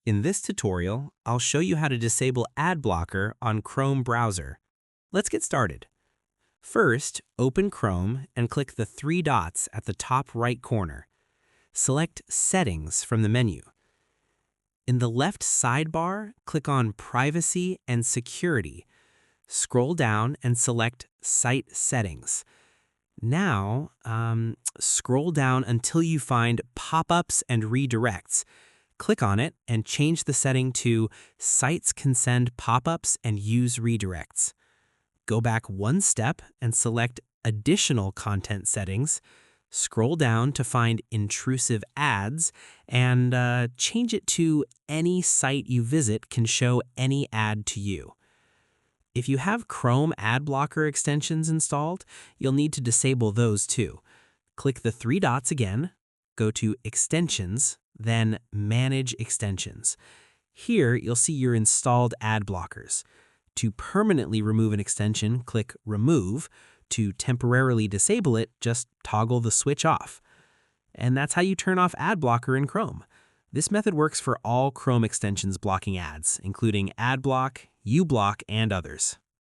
In this tutorial, I'll show you how to disable adblocker on Chrome browser. Let's get started. First, open Chrome and click the three dots at the top right corner. Select Settings from the menu. In the left sidebar, click on Privacy and Security. Scroll down and select Site Settings. Now, scroll down until you find pop-ups and redirects. Click on it and change the setting to Sites can send pop-ups and use redirects. Go back one step and select Additional Content Settings. Scroll down to find Intrusive Ads and change it to Any site you visit can show any ad to you. If you have Chrome ad blocker extensions installed, you'll need to disable those too. Click the three dots again, go to Extensions, then Manage Extensions. Here, you'll see your installed ad blockers. To permanently remove an extension, click Remove. To temporarily disable it, just toggle the switch off. And that's how you turn off ad blocker in Chrome. This method works for all Chrome extensions blocking ads, including AdBlock, uBlock, and others.